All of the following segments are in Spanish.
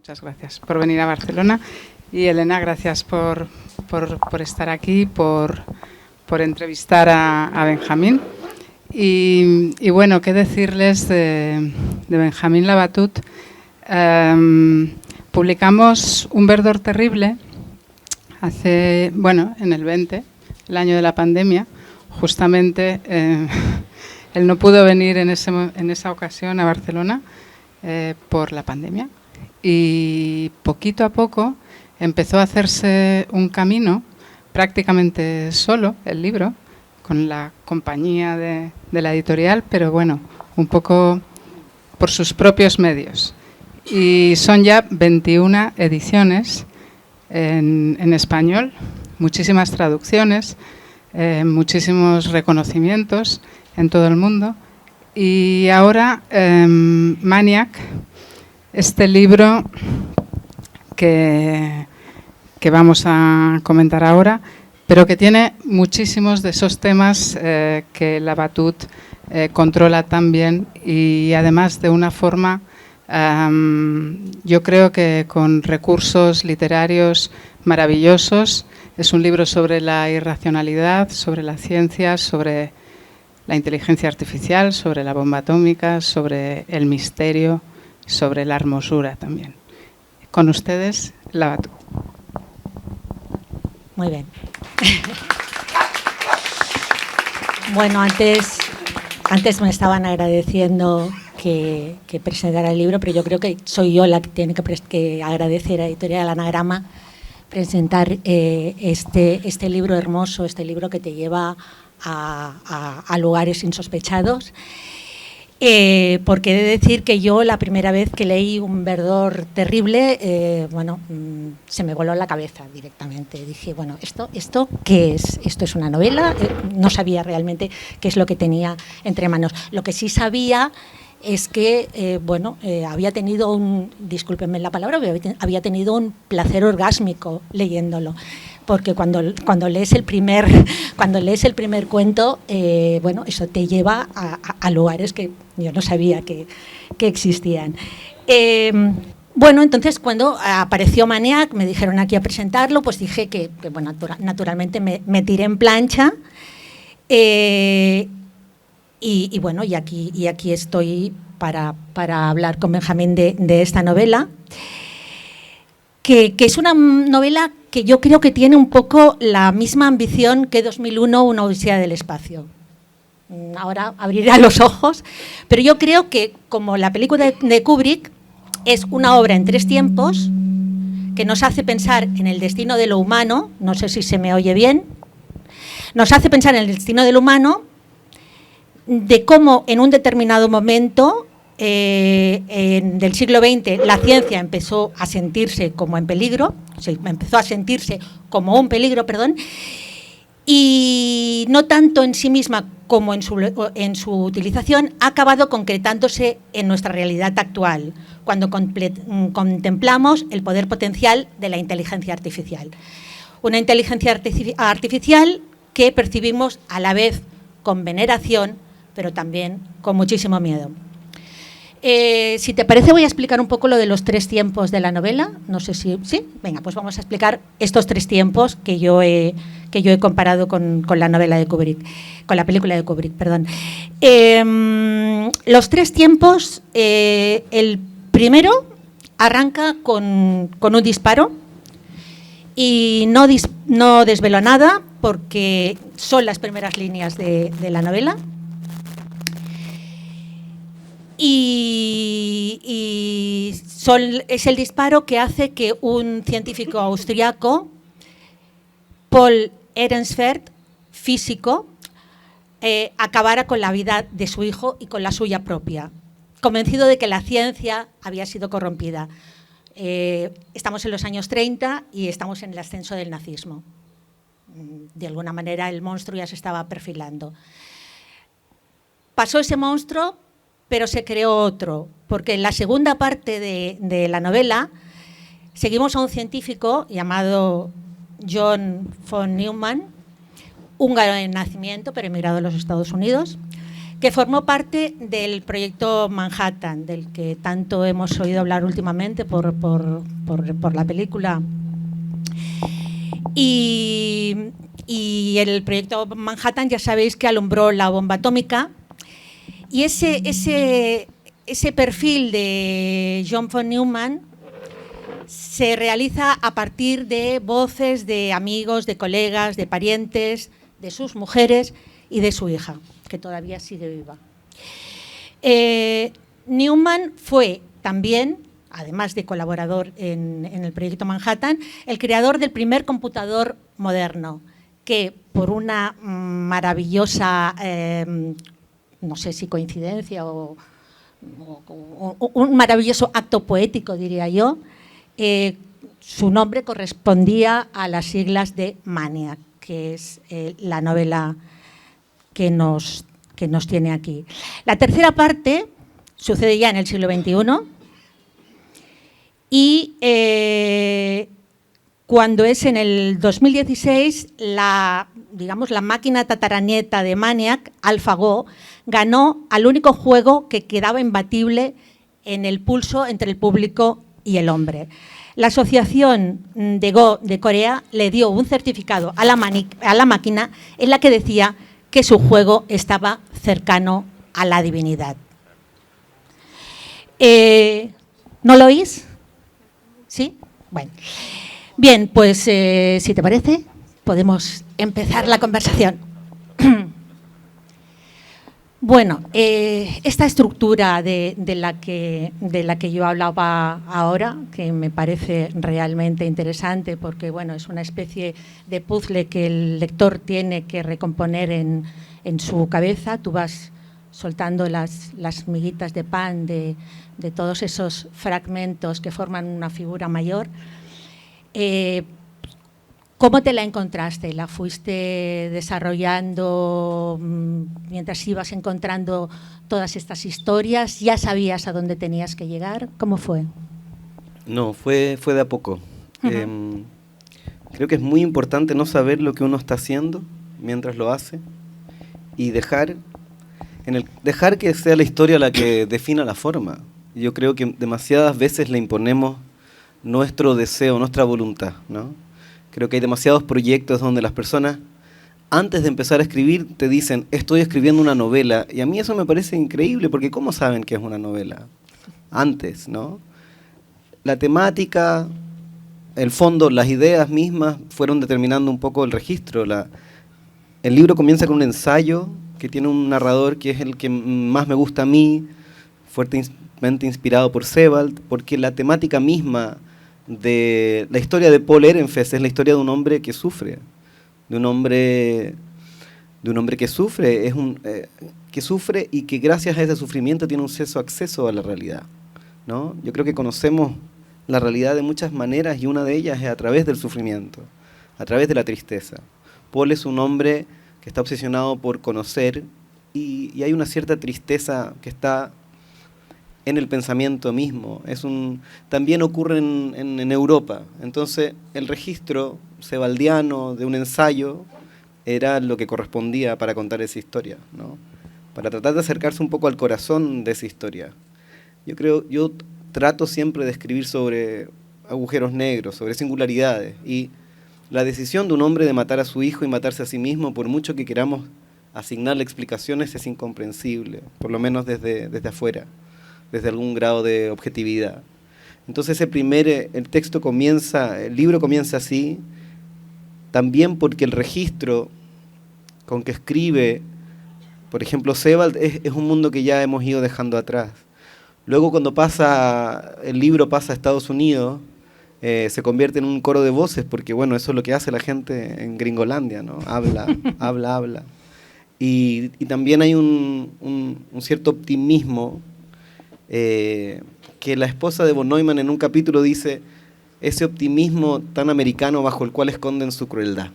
Muchas gracias por venir a Barcelona. Y Elena, gracias por estar aquí, por entrevistar a Benjamín. Y bueno, qué decirles de Benjamín Labatut. Publicamos Un verdor terrible en el 20, el año de la pandemia. Justamente él no pudo venir en esa ocasión a Barcelona por la pandemia. Y poquito a poco empezó a hacerse un camino prácticamente solo, el libro, con la compañía de la editorial, pero bueno, un poco por sus propios medios. Y son ya 21 ediciones en español, muchísimas traducciones, muchísimos reconocimientos en todo el mundo. Y ahora Maniac, este libro que vamos a comentar ahora, pero que tiene muchísimos de esos temas que Labatut controla tan bien y además de una forma, yo creo que con recursos literarios maravillosos. Es un libro sobre la irracionalidad, sobre la ciencia, sobre la inteligencia artificial, sobre la bomba atómica, sobre el misterio, sobre la hermosura también. Con ustedes, Labatut. Muy bien. Bueno, antes me estaban agradeciendo que presentara el libro, pero yo creo que soy yo la que tiene que agradecer a Editorial Anagrama presentar este libro hermoso, este libro que te lleva a lugares insospechados. Porque he de decir que yo la primera vez que leí Un verdor terrible, se me voló la cabeza directamente. Dije, bueno, ¿esto qué es? ¿Esto es una novela? No sabía realmente qué es lo que tenía entre manos. Lo que sí sabía es que, había tenido discúlpenme la palabra, había tenido un placer orgásmico leyéndolo. Porque cuando lees el primer cuento, eso te lleva a lugares que yo no sabía que existían. Entonces cuando apareció Maniac, me dijeron aquí a presentarlo, pues dije que naturalmente me tiré en plancha. Y aquí estoy para hablar con Benjamín de esta novela, que es una novela que yo creo que tiene un poco la misma ambición que 2001, Una odisea del espacio. Ahora abriré los ojos, pero yo creo que, como la película de Kubrick, es una obra en 3 tiempos que nos hace pensar en el destino de lo humano. No sé si se me oye bien. Nos hace pensar en el destino de lo humano, de cómo en un determinado momento del siglo XX la ciencia empezó a sentirse como en peligro, empezó a sentirse como un peligro, y no tanto en sí misma como en su utilización, ha acabado concretándose en nuestra realidad actual, cuando contemplamos el poder potencial de la inteligencia artificial. Una inteligencia artificial que percibimos a la vez con veneración, pero también con muchísimo miedo. Si te parece, voy a explicar un poco lo de los 3 tiempos de la novela. No sé si... ¿Sí? Venga, pues vamos a explicar estos 3 tiempos que yo he comparado con la novela de Kubrick, con la película de Kubrick, perdón. Los 3 tiempos, el primero arranca con un disparo y no desvelo nada porque son las primeras líneas de la novela. Es el disparo que hace que un científico austriaco, Paul Ehrensvärd, físico, acabara con la vida de su hijo y con la suya propia, convencido de que la ciencia había sido corrompida. Estamos en los años 30 y estamos en el ascenso del nazismo. De alguna manera el monstruo ya se estaba perfilando. Pasó ese monstruo, pero se creó otro, porque en la segunda parte de la novela seguimos a un científico llamado John von Neumann, húngaro de nacimiento, pero emigrado a los Estados Unidos, que formó parte del proyecto Manhattan, del que tanto hemos oído hablar últimamente por la película. Y el proyecto Manhattan, ya sabéis que alumbró la bomba atómica. Y ese perfil de John von Neumann se realiza a partir de voces de amigos, de colegas, de parientes, de sus mujeres y de su hija, que todavía sigue viva. Neumann fue también, además de colaborador en el proyecto Manhattan, el creador del primer computador moderno, que por una maravillosa, no sé si coincidencia o un maravilloso acto poético, diría yo, su nombre correspondía a las siglas de Maniac, que es la novela que nos tiene aquí. La tercera parte sucede ya en el siglo XXI y cuando es en el 2016, la máquina tataranieta de Maniac, AlphaGo, ganó al único juego que quedaba imbatible en el pulso entre el público y el hombre. La Asociación de Go de Corea le dio un certificado a la máquina en la que decía que su juego estaba cercano a la divinidad. ¿No lo oís? ¿Sí? Bueno. Bien, pues si te parece, podemos empezar la conversación. Bueno, esta estructura de la que yo hablaba ahora, que me parece realmente interesante porque bueno, es una especie de puzzle que el lector tiene que recomponer en su cabeza. Tú vas soltando las miguitas de pan de todos esos fragmentos que forman una figura mayor. ¿Cómo te la encontraste? ¿La fuiste desarrollando mientras ibas encontrando todas estas historias? ¿Ya sabías a dónde tenías que llegar? ¿Cómo fue? No, fue de a poco. Creo que es muy importante no saber lo que uno está haciendo mientras lo hace y dejar que sea la historia la que defina la forma. Yo creo que demasiadas veces le imponemos nuestro deseo, nuestra voluntad, ¿no? Creo que hay demasiados proyectos donde las personas, antes de empezar a escribir, te dicen, estoy escribiendo una novela. Y a mí eso me parece increíble, porque ¿cómo saben que es una novela? Antes, ¿no? La temática, el fondo, las ideas mismas fueron determinando un poco el registro. El libro comienza con un ensayo que tiene un narrador que es el que más me gusta a mí, fuertemente inspirado por Sebald, porque la temática misma de la historia de Paul Ehrenfest es la historia de un hombre que sufre, de un hombre que sufre, que sufre y que gracias a ese sufrimiento tiene un acceso a la realidad, ¿no? Yo creo que conocemos la realidad de muchas maneras y una de ellas es a través del sufrimiento, a través de la tristeza. Paul es un hombre que está obsesionado por conocer y hay una cierta tristeza que está en el pensamiento mismo. También ocurre en Europa. Entonces, el registro sebaldiano de un ensayo era lo que correspondía para contar esa historia, ¿no? Para tratar de acercarse un poco al corazón de esa historia. Yo trato siempre de escribir sobre agujeros negros, sobre singularidades, y la decisión de un hombre de matar a su hijo y matarse a sí mismo, por mucho que queramos asignarle explicaciones, es incomprensible, por lo menos desde afuera, desde algún grado de objetividad. Entonces el texto comienza, el libro comienza así, también porque el registro con que escribe, por ejemplo, Sebald, es un mundo que ya hemos ido dejando atrás. Luego cuando el libro pasa a Estados Unidos, se convierte en un coro de voces, porque bueno, eso es lo que hace la gente en Gringolandia, ¿no? Habla, habla. Y también hay un cierto optimismo, que la esposa de von Neumann en un capítulo dice, ese optimismo tan americano bajo el cual esconden su crueldad.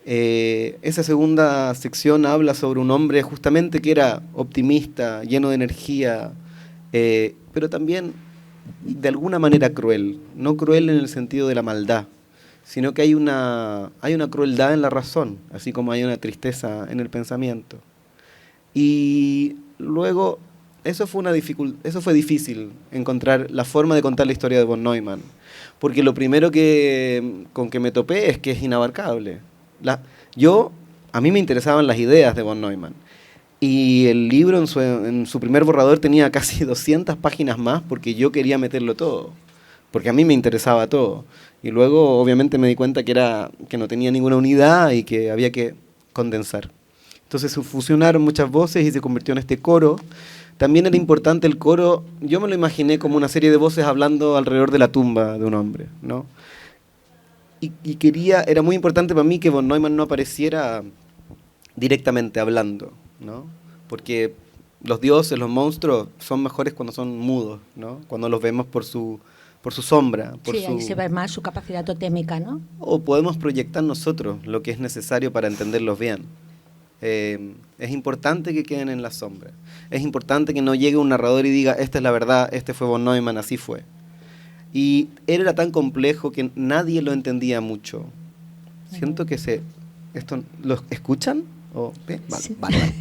Esa segunda sección habla sobre un hombre justamente que era optimista, lleno de energía, pero también de alguna manera cruel, no cruel en el sentido de la maldad, sino que hay una crueldad en la razón, así como hay una tristeza en el pensamiento. Y luego, eso fue difícil, encontrar la forma de contar la historia de von Neumann. Porque lo primero con que me topé es que es inabarcable. A mí me interesaban las ideas de von Neumann. Y el libro en su primer borrador tenía casi 200 páginas más porque yo quería meterlo todo. Porque a mí me interesaba todo. Y luego, obviamente, me di cuenta que no tenía ninguna unidad y que había que condensar. Entonces se fusionaron muchas voces y se convirtió en este coro. También era importante el coro, yo me lo imaginé como una serie de voces hablando alrededor de la tumba de un hombre, ¿no? Y era muy importante para mí que von Neumann no apareciera directamente hablando, ¿no? Porque los dioses, los monstruos, son mejores cuando son mudos, ¿no? Cuando los vemos por su sombra. Ahí se ve más su capacidad totémica, ¿no? O podemos proyectar nosotros lo que es necesario para entenderlos bien. Es importante que queden en la sombra. Es importante que no llegue un narrador y diga, esta es la verdad, este fue von Neumann, así fue. Y él era tan complejo que nadie lo entendía mucho. Siento que ¿lo escuchan? Vale, sí. Vale.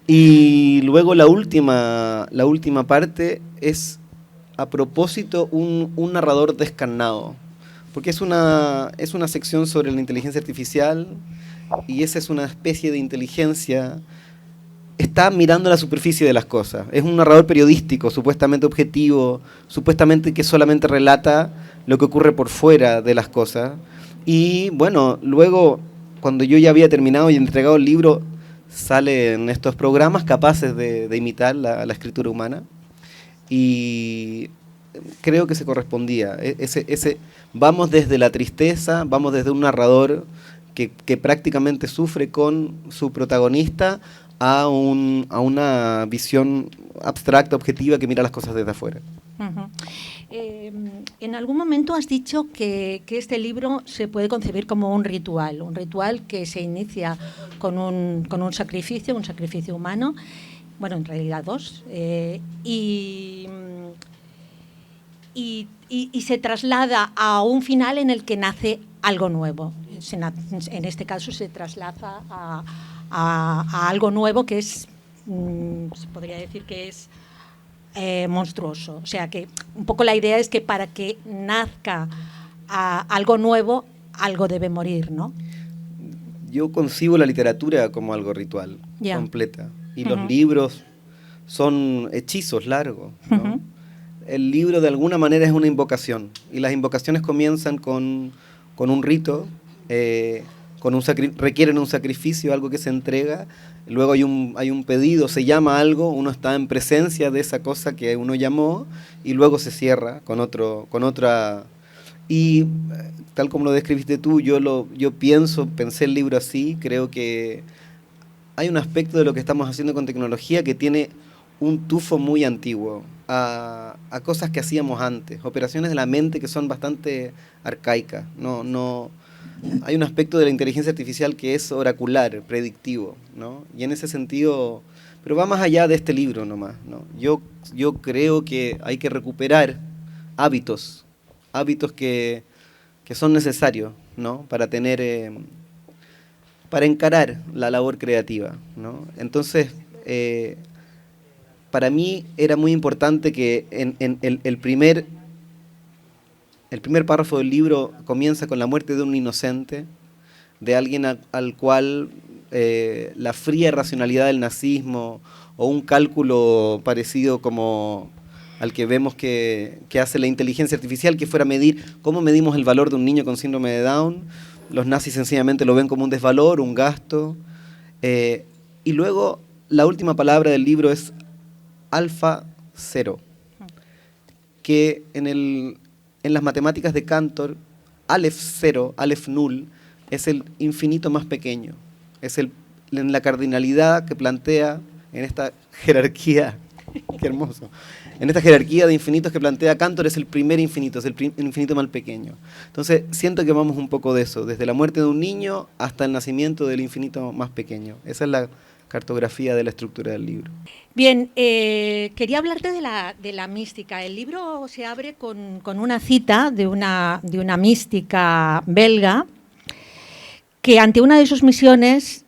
Y luego la última parte es, a propósito, un narrador descarnado. Porque es una sección sobre la inteligencia artificial, y esa es una especie de inteligencia, está mirando la superficie de las cosas. Es un narrador periodístico, supuestamente objetivo, supuestamente que solamente relata lo que ocurre por fuera de las cosas. Y bueno, luego, cuando yo ya había terminado y entregado el libro, salen estos programas capaces de imitar la escritura humana. Y creo que se correspondía. Vamos desde la tristeza, vamos desde un narrador que prácticamente sufre con su protagonista a una visión abstracta, objetiva, que mira las cosas desde afuera. Uh-huh. En algún momento has dicho que este libro se puede concebir como un ritual que se inicia con un sacrificio humano, bueno, en realidad dos, y se traslada a un final en el que nace algo nuevo. En este caso se traslada a algo nuevo que es, se podría decir que es monstruoso. O sea que un poco la idea es que para que nazca algo nuevo, algo debe morir, ¿no? Yo concibo la literatura como algo ritual, completa. Y los libros son hechizos largos, ¿no? El libro de alguna manera es una invocación. Y las invocaciones comienzan con un rito, requieren un sacrificio, algo que se entrega, luego hay un pedido, se llama algo, uno está en presencia de esa cosa que uno llamó, y luego se cierra con otra. Y tal como lo describiste tú, yo pensé el libro así. Creo que hay un aspecto de lo que estamos haciendo con tecnología que tiene un tufo muy antiguo a cosas que hacíamos antes, operaciones de la mente que son bastante arcaicas. No hay un aspecto de la inteligencia artificial que es oracular, predictivo, ¿no? Y en ese sentido, pero va más allá de este libro nomás, ¿no? Yo creo que hay que recuperar hábitos que son necesarios, ¿no? Para encarar la labor creativa, ¿no? Entonces, para mí era muy importante que en el primer párrafo del libro comienza con la muerte de un inocente, de alguien al cual la fría racionalidad del nazismo o un cálculo parecido como al que vemos que hace la inteligencia artificial, que fuera medir cómo medimos el valor de un niño con síndrome de Down. Los nazis sencillamente lo ven como un desvalor, un gasto. Y luego la última palabra del libro es alfa cero, que en las matemáticas de Cantor, Aleph cero, Aleph null, es el infinito más pequeño. Es en la cardinalidad que plantea en esta jerarquía, qué hermoso, en esta jerarquía de infinitos que plantea Cantor, es el primer infinito, es el infinito más pequeño. Entonces siento que vamos un poco de eso, desde la muerte de un niño hasta el nacimiento del infinito más pequeño. Esa es la cartografía de la estructura del libro. Bien, quería hablarte de la mística. El libro se abre con una cita de una mística belga que ante una de sus misiones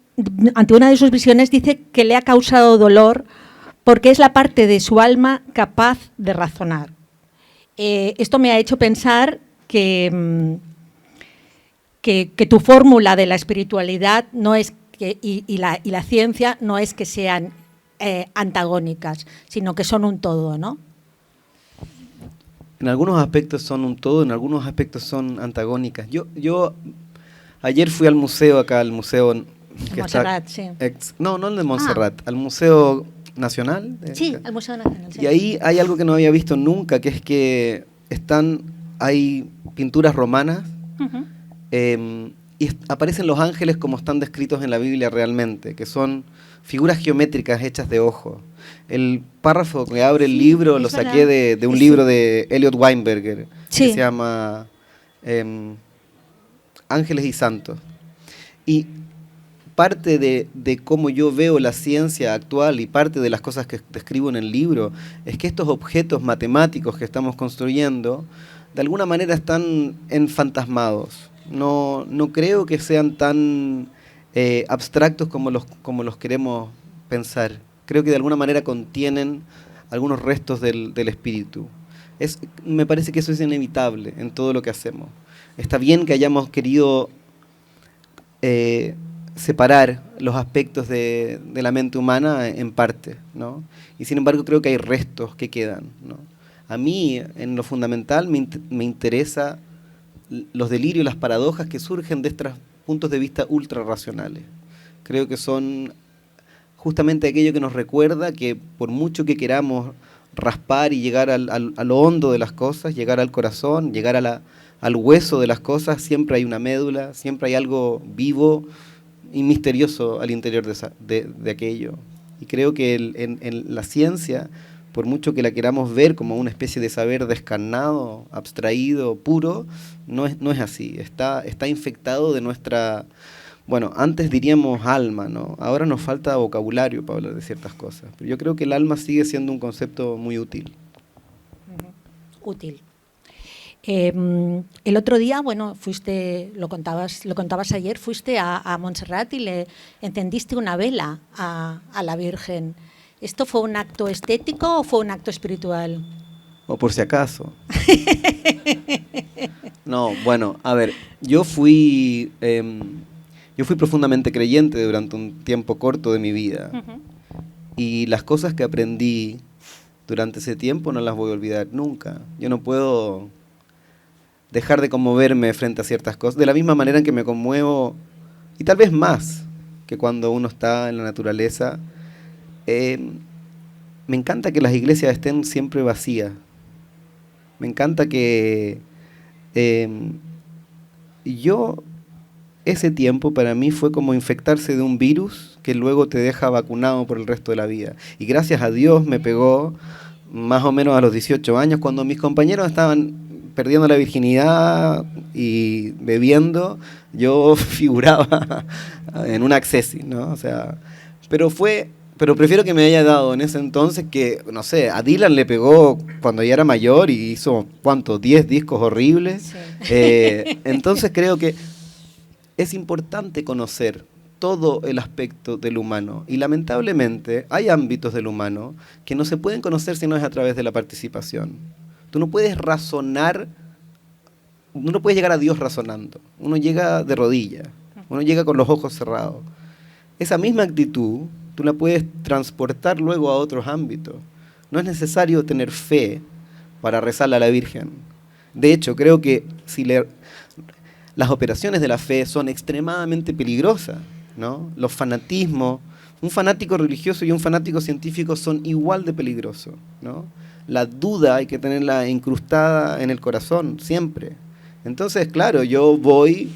ante una de sus visiones, dice que le ha causado dolor porque es la parte de su alma capaz de razonar. Esto me ha hecho pensar que tu fórmula de la espiritualidad no es y la ciencia no es que sean antagónicas, sino que son un todo, ¿no? En algunos aspectos son un todo, en algunos aspectos son antagónicas. Yo ayer fui al museo acá, al museo que Montserrat, sí. No el de Montserrat, al Museo Nacional. Sí, al Museo Nacional. Sí. Y ahí hay algo que no había visto nunca, que es que hay pinturas romanas, y aparecen los ángeles como están descritos en la Biblia realmente, que son figuras geométricas hechas de ojo. El párrafo que abre el libro lo saqué de un libro de Elliot Weinberger, que se llama Ángeles y Santos. Y parte de cómo yo veo la ciencia actual y parte de las cosas que describo en el libro es que estos objetos matemáticos que estamos construyendo de alguna manera están enfantasmados. No creo que sean tan abstractos como los queremos pensar. Creo que de alguna manera contienen algunos restos del espíritu. Me parece que eso es inevitable en todo lo que hacemos. Está bien que hayamos querido separar los aspectos de la mente humana en parte, ¿no? Y sin embargo creo que hay restos que quedan, ¿no? A mí, en lo fundamental, me interesa los delirios, las paradojas que surgen de estos puntos de vista ultra racionales. Creo que son justamente aquello que nos recuerda que por mucho que queramos raspar y llegar a lo hondo de las cosas, llegar al corazón, llegar al hueso de las cosas, siempre hay una médula, siempre hay algo vivo y misterioso al interior de aquello. Y creo que en la ciencia, por mucho que la queramos ver como una especie de saber descarnado, abstraído, puro, no es así. Está infectado de nuestra, bueno, antes diríamos alma, ¿no? Ahora nos falta vocabulario para hablar de ciertas cosas. Pero yo creo que el alma sigue siendo un concepto muy útil. Útil. El otro día, bueno, lo contabas ayer, fuiste a Montserrat y le encendiste una vela a la Virgen. ¿Esto fue un acto estético o fue un acto espiritual? O por si acaso. No, bueno, a ver, yo fui profundamente creyente durante un tiempo corto de mi vida. Y las cosas que aprendí durante ese tiempo no las voy a olvidar nunca. Yo no puedo dejar de conmoverme frente a ciertas cosas, de la misma manera en que me conmuevo, y tal vez más que cuando uno está en la naturaleza. Me encanta que las iglesias estén siempre vacías. Me encanta que ese tiempo para mí fue como infectarse de un virus que luego te deja vacunado por el resto de la vida. Y gracias a Dios me pegó más o menos a los 18 años, cuando mis compañeros estaban perdiendo la virginidad y bebiendo, yo figuraba en un accessi, ¿no? O sea, pero prefiero que me haya dado en ese entonces que, no sé, a Dylan le pegó cuando ya era mayor y hizo, ¿cuántos? 10 discos horribles. Sí. Entonces creo que es importante conocer todo el aspecto del humano. Y lamentablemente hay ámbitos del humano que no se pueden conocer si no es a través de la participación. Tú no puedes razonar, uno no puede llegar a Dios razonando. Uno llega de rodillas, uno llega con los ojos cerrados. Esa misma actitud tú la puedes transportar luego a otros ámbitos. No es necesario tener fe para rezarle a la Virgen. De hecho, creo que las operaciones de la fe son extremadamente peligrosas, ¿no? Los fanatismos, un fanático religioso y un fanático científico son igual de peligrosos, ¿no? La duda hay que tenerla incrustada en el corazón, siempre. Entonces, claro, yo voy,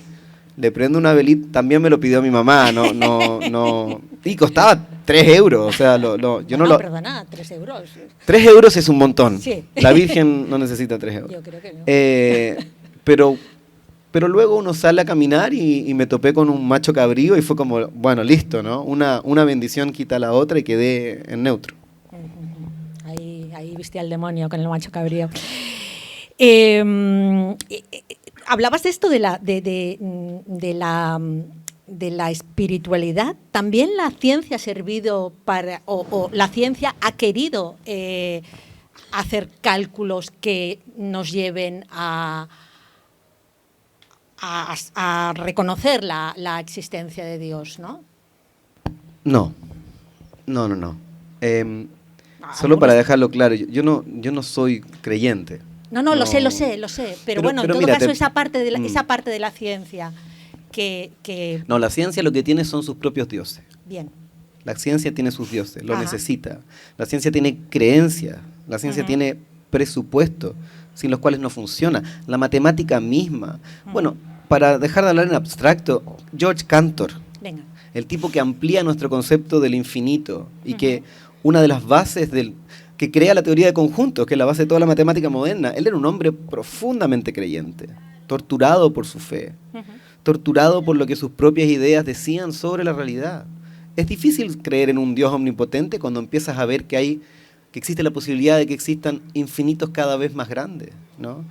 le prendo una velita, también me lo pidió mi mamá, no, y costaba 3 euros, o sea, perdona, 3 euros. 3 euros es un montón. Sí. La Virgen no necesita 3 euros. Yo creo que no. Pero luego uno sale a caminar y me topé con un macho cabrío y fue como, bueno, listo, ¿no? Una bendición quita la otra y quedé en neutro. Ahí viste al demonio con el macho cabrío. Hablabas de esto de la de la espiritualidad, también la ciencia ha servido para, o la ciencia ha querido hacer cálculos que nos lleven a reconocer la existencia de Dios, ¿no? No. Solo para dejarlo claro, yo no soy creyente. No, lo sé, pero bueno, en todo mira, caso esa parte de la ciencia que... No, la ciencia lo que tiene son sus propios dioses. Bien. La ciencia tiene sus dioses, lo Ajá. necesita. La ciencia tiene creencias, la ciencia tiene presupuestos, sin los cuales no funciona. La matemática misma. Bueno, para dejar de hablar en abstracto, George Cantor, Venga. el tipo que amplía nuestro concepto del infinito y que una de las bases que crea la teoría de conjuntos, que es la base de toda la matemática moderna, él era un hombre profundamente creyente, torturado por su fe, torturado por lo que sus propias ideas decían sobre la realidad. Es difícil creer en un Dios omnipotente cuando empiezas a ver que existe la posibilidad de que existan infinitos cada vez más grandes, ¿no?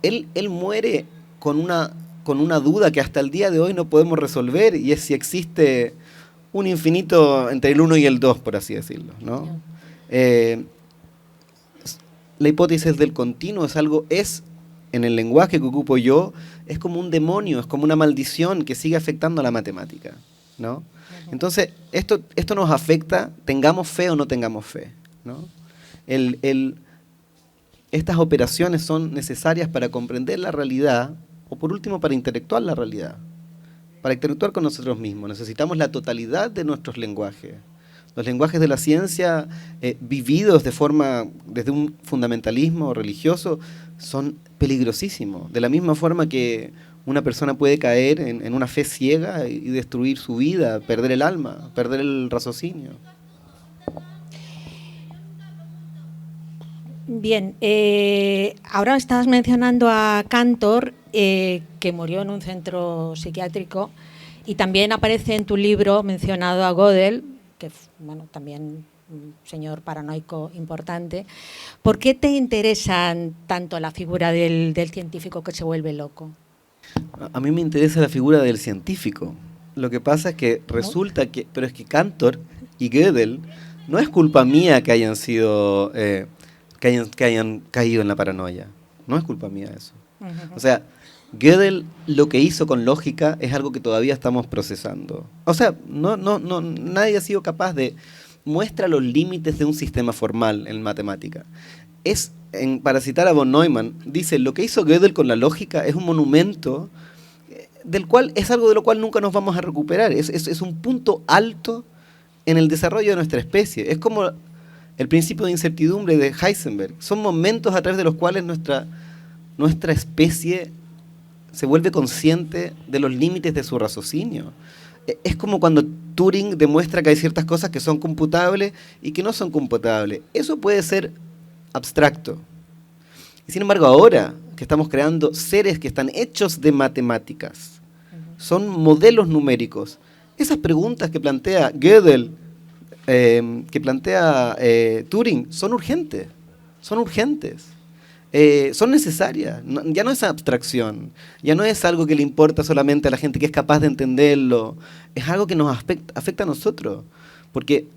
Él muere con una duda que hasta el día de hoy no podemos resolver, y es si existe un infinito entre el 1 y el 2, por así decirlo, ¿no? La hipótesis del continuo es, en el lenguaje que ocupo yo, es como un demonio, es como una maldición que sigue afectando a la matemática, ¿no? Entonces, esto nos afecta, tengamos fe o no tengamos fe, ¿no? Estas operaciones son necesarias para comprender la realidad, o por último para intelectuar la realidad, para interactuar con nosotros mismos. Necesitamos la totalidad de nuestros lenguajes. Los lenguajes de la ciencia vividos desde un fundamentalismo religioso son peligrosísimos. De la misma forma que una persona puede caer en una fe ciega y destruir su vida, perder el alma, perder el raciocinio. Bien, ahora estabas mencionando a Cantor, que murió en un centro psiquiátrico, y también aparece en tu libro mencionado a Gödel, que bueno, también un señor paranoico importante. ¿Por qué te interesan tanto la figura del científico que se vuelve loco? A mí me interesa la figura del científico. Lo que pasa es que resulta que... Pero es que Cantor y Gödel no es culpa mía que hayan sido... que hayan caído en la paranoia. No es culpa mía eso. O sea, Gödel lo que hizo con lógica es algo que todavía estamos procesando. O sea, nadie ha sido capaz de... Muestra los límites de un sistema formal en matemática. Para citar a von Neumann, dice, lo que hizo Gödel con la lógica es un monumento del cual es algo de lo cual nunca nos vamos a recuperar. Es un punto alto en el desarrollo de nuestra especie. Es como el principio de incertidumbre de Heisenberg. Son momentos a través de los cuales nuestra especie se vuelve consciente de los límites de su raciocinio. Es como cuando Turing demuestra que hay ciertas cosas que son computables y que no son computables. Eso puede ser abstracto. Y sin embargo, ahora que estamos creando seres que están hechos de matemáticas, son modelos numéricos, esas preguntas que plantea Gödel, que plantea Turing, son urgentes, son necesarias. Ya no es abstracción, ya no es algo que le importa solamente a la gente que es capaz de entenderlo, es algo que nos afecta a nosotros, porque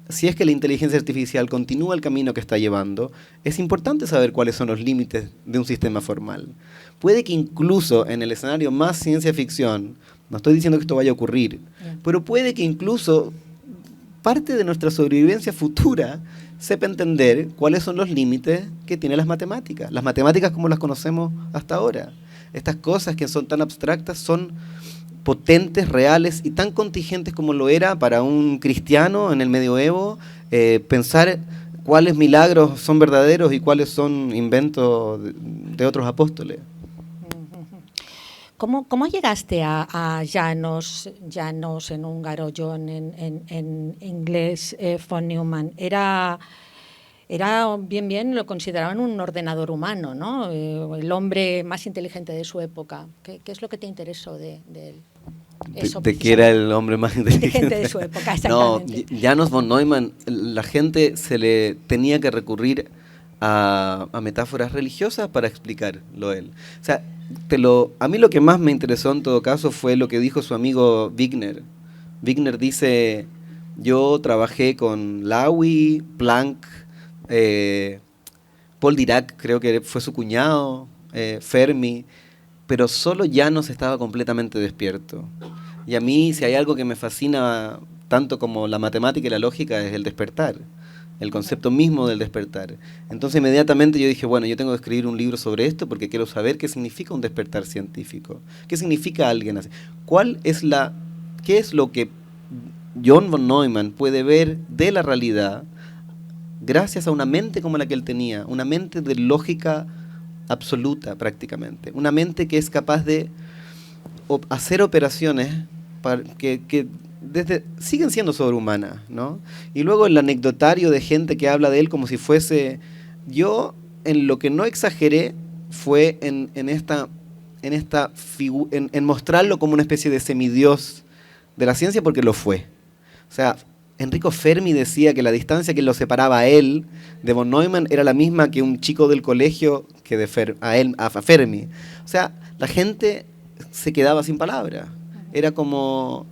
si es que la inteligencia artificial continúa el camino que está llevando, es importante saber cuáles son los límites de un sistema formal. Puede que incluso en el escenario más ciencia ficción, no estoy diciendo que esto vaya a ocurrir, pero puede que incluso parte de nuestra sobrevivencia futura sepa entender cuáles son los límites que tienen las matemáticas como las conocemos hasta ahora. Estas cosas que son tan abstractas son potentes, reales y tan contingentes como lo era para un cristiano en el medioevo, pensar cuáles milagros son verdaderos y cuáles son inventos de otros apóstoles. ¿Cómo llegaste a Janos en húngaro, John en inglés, von Neumann? Era bien, lo consideraban un ordenador humano, ¿no? El hombre más inteligente de su época. ¿Qué es lo que te interesó de él? De que era el hombre más inteligente de su época, exactamente. No, Janos von Neumann, la gente se le tenía que recurrir a metáforas religiosas para explicarlo él. O sea, A mí lo que más me interesó en todo caso fue lo que dijo su amigo Wigner. Wigner dice, yo trabajé con Laui, Planck, Paul Dirac, creo que fue su cuñado, Fermi, pero solo Janos estaba completamente despierto. Y a mí, si hay algo que me fascina tanto como la matemática y la lógica, es el despertar, el concepto mismo del despertar. Entonces inmediatamente yo dije, bueno, yo tengo que escribir un libro sobre esto porque quiero saber qué significa un despertar científico, qué significa alguien así, qué es lo que John von Neumann puede ver de la realidad gracias a una mente como la que él tenía, una mente de lógica absoluta prácticamente, una mente que es capaz de hacer operaciones que siguen siendo sobrehumanas, ¿no? Y luego el anecdotario de gente que habla de él como si fuese... Yo, en lo que no exageré, fue en mostrarlo como una especie de semidios de la ciencia, porque lo fue. O sea, Enrico Fermi decía que la distancia que lo separaba a él de von Neumann era la misma que un chico del colegio que a Fermi. O sea, la gente se quedaba sin palabras. Era como...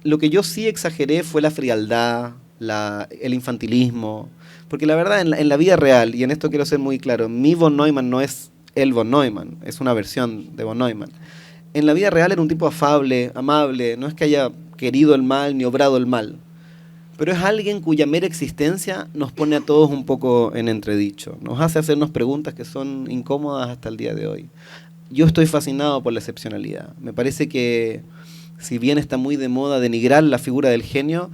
Lo que yo sí exageré fue la frialdad, el infantilismo, porque la verdad en la vida real, y en esto quiero ser muy claro, mi von Neumann no es el von Neumann, es una versión de von Neumann. En la vida real era un tipo afable, amable, no es que haya querido el mal ni obrado el mal, pero es alguien cuya mera existencia nos pone a todos un poco en entredicho, nos hace hacernos preguntas que son incómodas hasta el día de hoy. Yo estoy fascinado por la excepcionalidad, me parece que si bien está muy de moda denigrar la figura del genio,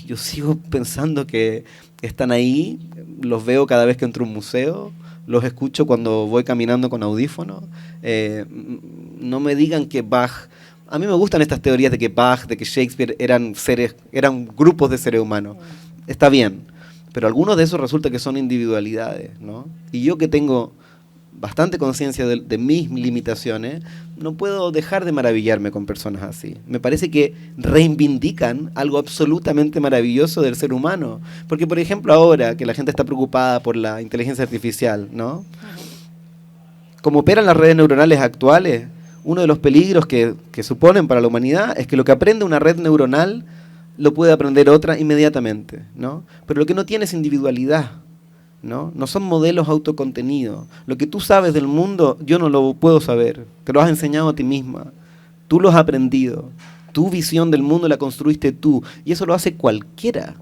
yo sigo pensando que están ahí, los veo cada vez que entro a un museo, los escucho cuando voy caminando con audífonos. No me digan que Bach... A mí me gustan estas teorías de que Bach, de que Shakespeare eran grupos de seres humanos. Está bien, pero algunos de esos resulta que son individualidades, ¿no? Y yo que tengo bastante conciencia de mis limitaciones, no puedo dejar de maravillarme con personas así. Me parece que reivindican algo absolutamente maravilloso del ser humano. Porque, por ejemplo, ahora que la gente está preocupada por la inteligencia artificial, ¿no? Como operan las redes neuronales actuales, uno de los peligros que suponen para la humanidad es que lo que aprende una red neuronal lo puede aprender otra inmediatamente, ¿no? Pero lo que no tiene es individualidad, ¿no? No son modelos autocontenidos. Lo que tú sabes del mundo, yo no lo puedo saber. Te lo has enseñado a ti misma. Tú lo has aprendido. Tu visión del mundo la construiste tú. Y eso lo hace cualquiera.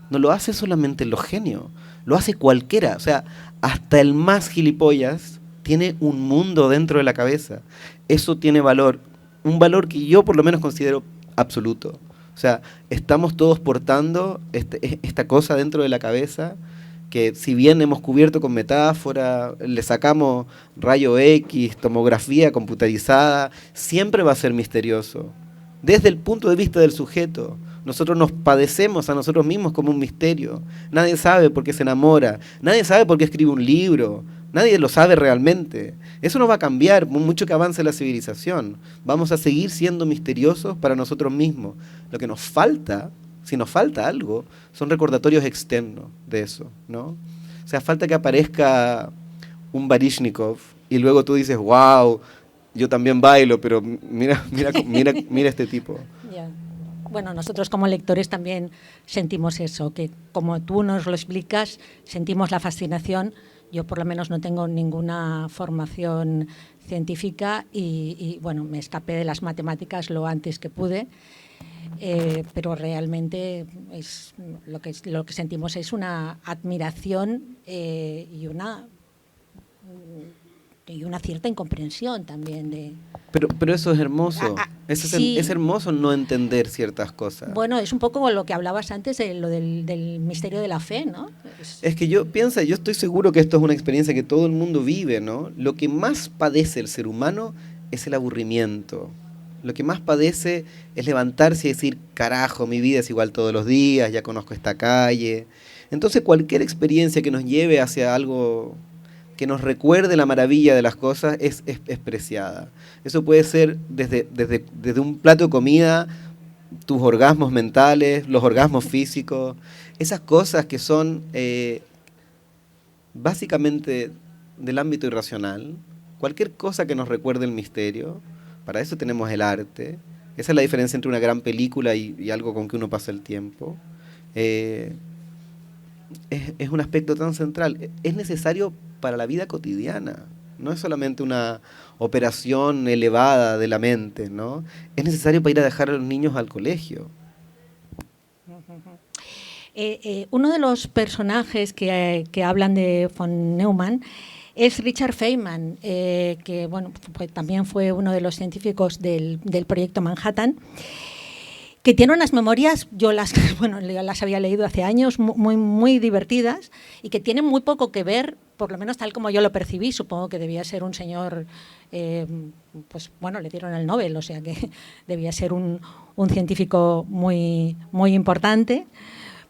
No lo hace solamente los genios. Lo hace cualquiera. O sea, hasta el más gilipollas tiene un mundo dentro de la cabeza. Eso tiene valor. Un valor que yo por lo menos considero absoluto. O sea, estamos todos portando esta cosa dentro de la cabeza que si bien hemos cubierto con metáfora, le sacamos rayo X, tomografía computarizada, siempre va a ser misterioso. Desde el punto de vista del sujeto, nosotros nos padecemos a nosotros mismos como un misterio. Nadie sabe por qué se enamora, nadie sabe por qué escribe un libro, nadie lo sabe realmente. Eso no va a cambiar, mucho que avance la civilización. Vamos a seguir siendo misteriosos para nosotros mismos. Lo que nos falta... Si nos falta algo, son recordatorios externos de eso, ¿no? O sea, falta que aparezca un Baryshnikov y luego tú dices, wow, yo también bailo, pero mira este tipo. Yeah. Bueno, nosotros como lectores también sentimos eso, que como tú nos lo explicas, sentimos la fascinación. Yo por lo menos no tengo ninguna formación científica y bueno, me escapé de las matemáticas lo antes que pude. Pero realmente es lo que sentimos es una admiración y una cierta incomprensión también pero eso es hermoso. Sí. Es hermoso no entender ciertas cosas. Bueno, es un poco lo que hablabas antes de lo del misterio de la fe, ¿no? Es que yo estoy seguro que esto es una experiencia que todo el mundo vive, ¿no? Lo que más padece el ser humano es el aburrimiento. Lo que más padece es levantarse y decir, carajo, mi vida es igual todos los días, ya conozco esta calle. Entonces cualquier experiencia que nos lleve hacia algo que nos recuerde la maravilla de las cosas es preciada. Eso puede ser desde un plato de comida, tus orgasmos mentales, los orgasmos físicos, esas cosas que son básicamente del ámbito irracional, Cualquier cosa que nos recuerde el misterio, para eso tenemos el arte. Esa es la diferencia entre una gran película y algo con que uno pasa el tiempo. Es un aspecto tan central. Es necesario para la vida cotidiana. No es solamente una operación elevada de la mente, ¿no? Es necesario para ir a dejar a los niños al colegio. Uno de los personajes que hablan de von Neumann es Richard Feynman, que bueno, también fue uno de los científicos del proyecto Manhattan, que tiene unas memorias, yo las había leído hace años, muy divertidas, y que tienen muy poco que ver, por lo menos tal como yo lo percibí. Supongo que debía ser un señor, pues bueno, le dieron el Nobel, o sea que debía ser un científico muy importante.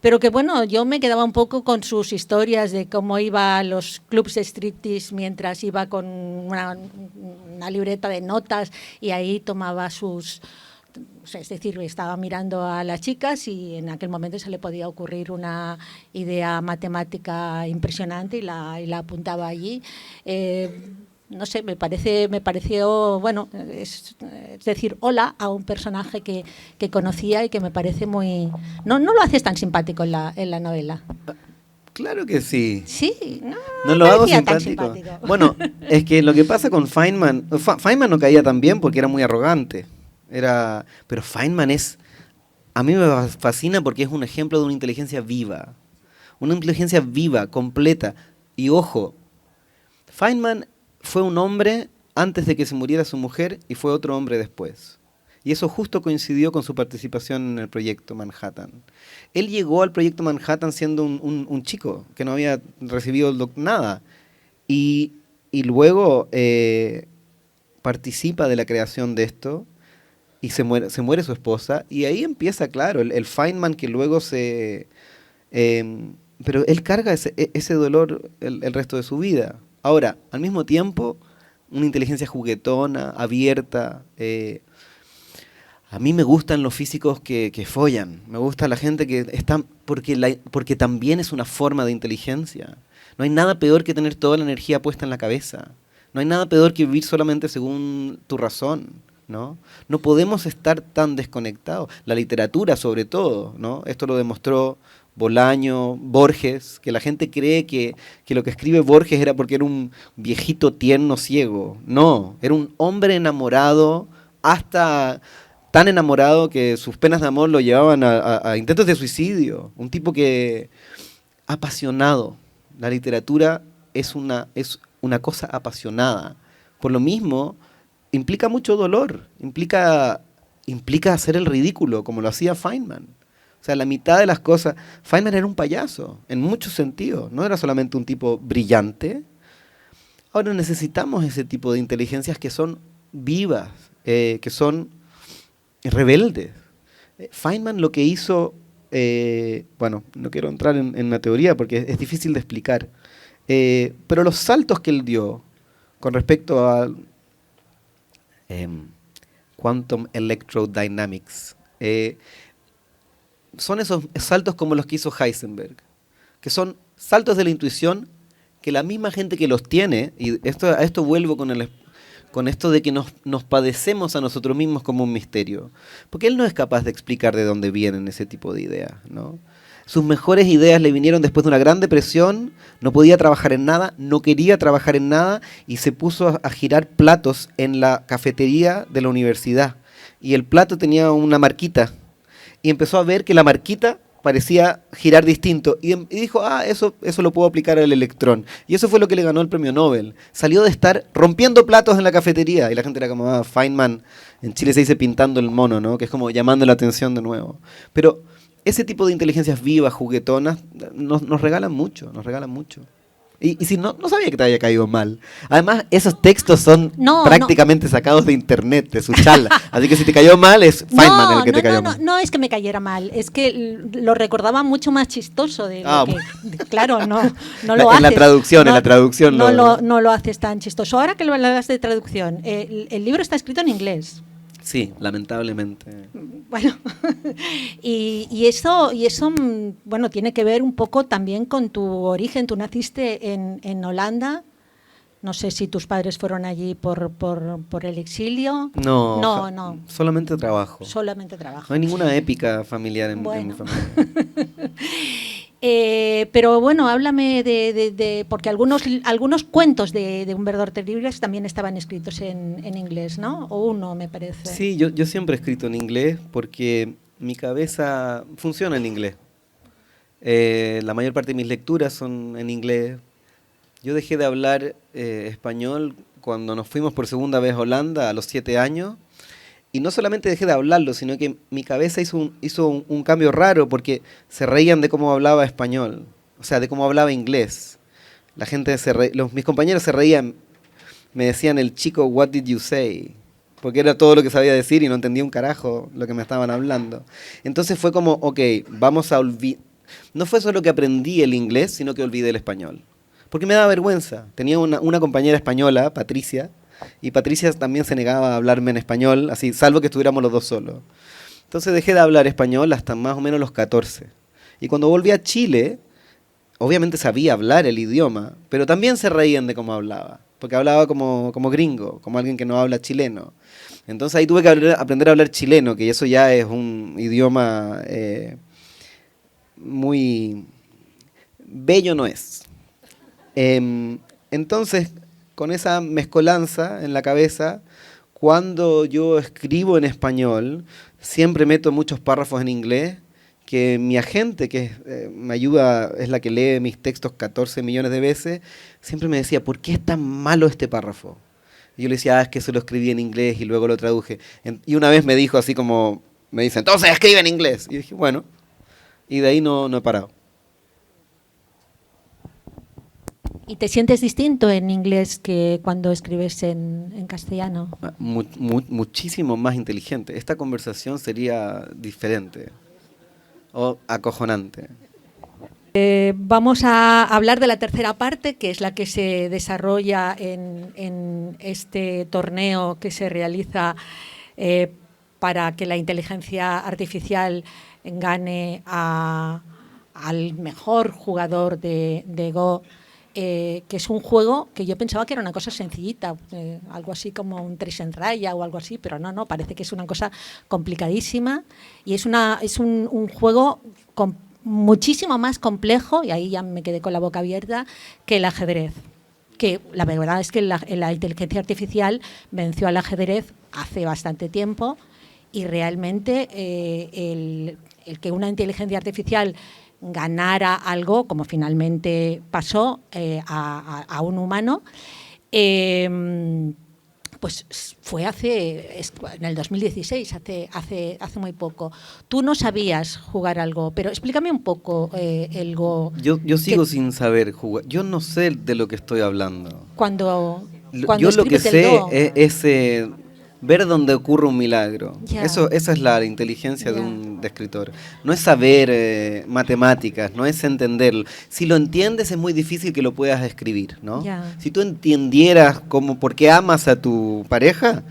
Pero que bueno, yo me quedaba un poco con sus historias de cómo iba a los clubs de striptease mientras iba con una libreta de notas y ahí tomaba sus... Es decir, estaba mirando a las chicas y en aquel momento se le podía ocurrir una idea matemática impresionante y la apuntaba allí. No sé, me pareció, bueno, es decir, hola a un personaje que conocía y que me parece muy... No lo haces tan simpático en la novela. Claro que sí. Sí, no lo hago tan simpático. Bueno, es que lo que pasa con Feynman no caía tan bien porque era muy arrogante. Pero Feynman a mí me fascina porque es un ejemplo de una inteligencia viva. Una inteligencia viva, completa. Y ojo, Feynman fue un hombre antes de que se muriera su mujer y fue otro hombre después. Y eso justo coincidió con su participación en el proyecto Manhattan. Él llegó al proyecto Manhattan siendo un chico que no había recibido nada. Y luego participa de la creación de esto y se muere su esposa. Y ahí empieza, claro, el Feynman que luego pero él carga ese dolor el resto de su vida. Ahora, al mismo tiempo, una inteligencia juguetona, abierta. A mí me gustan los físicos que follan. Me gusta la gente que está... Porque también es una forma de inteligencia. No hay nada peor que tener toda la energía puesta en la cabeza. No hay nada peor que vivir solamente según tu razón, ¿no? No podemos estar tan desconectados. La literatura, sobre todo, ¿no? Esto lo demostró Bolaño, Borges, que la gente cree que lo que escribe Borges era porque era un viejito tierno ciego. No, era un hombre enamorado, hasta tan enamorado que sus penas de amor lo llevaban a intentos de suicidio. Un tipo que apasionado. La literatura es una cosa apasionada. Por lo mismo, implica mucho dolor, implica hacer el ridículo, como lo hacía Feynman. O sea, la mitad de las cosas... Feynman era un payaso, en muchos sentidos. No era solamente un tipo brillante. Ahora necesitamos ese tipo de inteligencias que son vivas, que son rebeldes. Feynman lo que hizo... bueno, no quiero entrar en la teoría porque es difícil de explicar. Pero los saltos que él dio con respecto a Quantum Electrodynamics... son esos saltos como los que hizo Heisenberg, que son saltos de la intuición que la misma gente que los tiene, y a esto vuelvo con esto de que nos padecemos a nosotros mismos como un misterio, porque él no es capaz de explicar de dónde vienen ese tipo de ideas, ¿no? Sus mejores ideas le vinieron después de una gran depresión, no podía trabajar en nada, no quería trabajar en nada, y se puso a girar platos en la cafetería de la universidad, y el plato tenía una marquita, y empezó a ver que la marquita parecía girar distinto. Y dijo, eso lo puedo aplicar al electrón. Y eso fue lo que le ganó el premio Nobel. Salió de estar rompiendo platos en la cafetería. Y la gente era como, Feynman, en Chile se dice pintando el mono, ¿no? Que es como llamando la atención de nuevo. Pero ese tipo de inteligencias vivas, juguetonas, nos regalan mucho, nos regalan mucho. Y si no sabía que te había caído mal. Además, esos textos son prácticamente sacados de internet, de su charla. Así que si te cayó mal, es Feynman el que te cayó mal. No es que me cayera mal, es que lo recordaba mucho más chistoso de lo que... Claro, no lo haces. En la traducción. No lo haces tan chistoso. Ahora que lo hablas de traducción, el libro está escrito en inglés. Sí, lamentablemente. Bueno, y eso, bueno, tiene que ver un poco también con tu origen. Tú naciste en Holanda, No sé si tus padres fueron allí por el exilio. No, No. Solamente trabajo. Solamente trabajo. No hay ninguna épica familiar en mi familia. Pero bueno, háblame porque algunos cuentos de Un verdor terrible también estaban escritos en inglés, ¿no? O uno, me parece. Sí, yo siempre he escrito en inglés porque mi cabeza funciona en inglés. La mayor parte de mis lecturas son en inglés. Yo dejé de hablar español cuando nos fuimos por segunda vez a Holanda a los 7 años. Y no solamente dejé de hablarlo, sino que mi cabeza hizo un cambio raro porque se reían de cómo hablaba español, o sea, de cómo hablaba inglés. La gente mis compañeros se reían, me decían el chico, "What did you say?", porque era todo lo que sabía decir y no entendía un carajo lo que me estaban hablando. Entonces fue como, ok, vamos a olvidar. No fue solo que aprendí el inglés, sino que olvidé el español. Porque me daba vergüenza. Tenía una compañera española, Patricia, y Patricia también se negaba a hablarme en español, así, salvo que estuviéramos los dos solos. Entonces dejé de hablar español hasta más o menos los 14. Y cuando volví a Chile, obviamente sabía hablar el idioma, pero también se reían de cómo hablaba, porque hablaba como gringo, como alguien que no habla chileno. Entonces ahí tuve que aprender a hablar chileno, que eso ya es un idioma muy bello, no es. Entonces, con esa mezcolanza en la cabeza, cuando yo escribo en español, siempre meto muchos párrafos en inglés, que mi agente, que me ayuda, es la que lee mis textos 14 millones de veces, siempre me decía, ¿por qué es tan malo este párrafo? Y yo le decía, es que se lo escribí en inglés y luego lo traduje. Y una vez me dijo así como, me dice, entonces escribe en inglés. Y yo dije, bueno, y de ahí no he parado. ¿Y te sientes distinto en inglés que cuando escribes en castellano? Muchísimo más inteligente. Esta conversación sería diferente o acojonante. Vamos a hablar de la tercera parte, que es la que se desarrolla en este torneo que se realiza para que la inteligencia artificial gane al mejor jugador de Go. Que es un juego que yo pensaba que era una cosa sencillita, algo así como un 3 en raya o algo así, pero no, parece que es una cosa complicadísima y es un juego muchísimo más complejo, y ahí ya me quedé con la boca abierta, que el ajedrez. Que la verdad es que la inteligencia artificial venció al ajedrez hace bastante tiempo y realmente el que una inteligencia artificial ganara algo, como finalmente pasó a un humano, pues fue en el 2016, hace muy poco. Tú no sabías jugar al Go, pero explícame un poco el Go. Yo sigo sin saber jugar. Yo no sé de lo que estoy hablando. Cuando yo lo que sé Go, es ver dónde ocurre un milagro. Ya. Esa es la inteligencia de escritor. No es saber matemáticas, no es entenderlo. Si lo entiendes es muy difícil que lo puedas escribir, ¿no? Ya. Si tú entendieras por qué amas a tu pareja,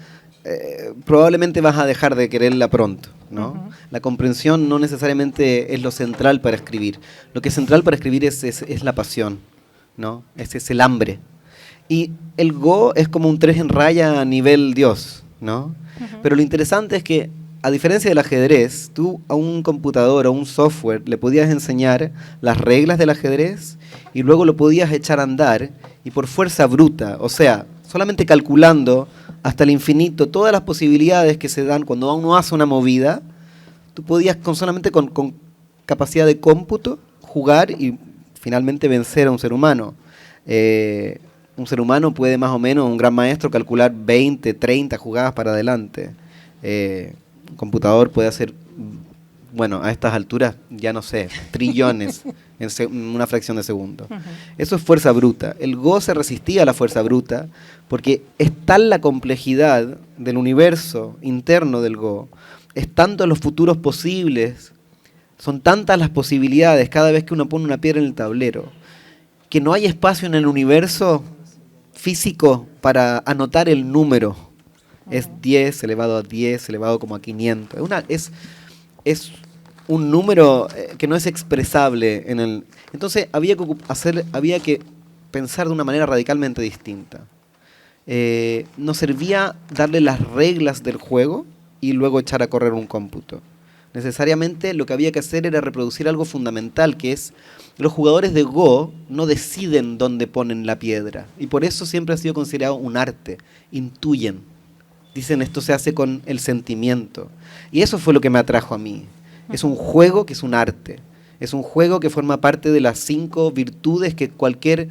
probablemente vas a dejar de quererla pronto, ¿no? Uh-huh. La comprensión no necesariamente es lo central para escribir. Lo que es central para escribir es la pasión, ¿no? Es el hambre. Y el Go es como un 3 en raya a nivel Dios, ¿no? Uh-huh. Pero lo interesante es que, a diferencia del ajedrez, tú a un computador o un software le podías enseñar las reglas del ajedrez y luego lo podías echar a andar y por fuerza bruta, o sea, solamente calculando hasta el infinito todas las posibilidades que se dan cuando uno hace una movida, tú podías solamente con capacidad de cómputo jugar y finalmente vencer a un ser humano. Un ser humano puede más o menos, un gran maestro, calcular 20, 30 jugadas para adelante. Un computador puede hacer, bueno, a estas alturas, ya no sé, trillones en una fracción de segundo. Uh-huh. Eso es fuerza bruta. El Go se resistía a la fuerza bruta porque es tal la complejidad del universo interno del Go, es tanto los futuros posibles, son tantas las posibilidades cada vez que uno pone una piedra en el tablero, que no hay espacio en el universo físico para anotar el número. Uh-huh. Es 10 elevado a 10 elevado como a 500. Es un número que no es expresable en el. Entonces había que pensar de una manera radicalmente distinta. Nos servía darle las reglas del juego y luego echar a correr un cómputo. Necesariamente lo que había que hacer era reproducir algo fundamental, que es los jugadores de Go no deciden dónde ponen la piedra, y por eso siempre ha sido considerado un arte. Intuyen. Dicen, esto se hace con el sentimiento. Y eso fue lo que me atrajo a mí. Es un juego que es un arte. Es un juego que forma parte de las 5 virtudes que cualquier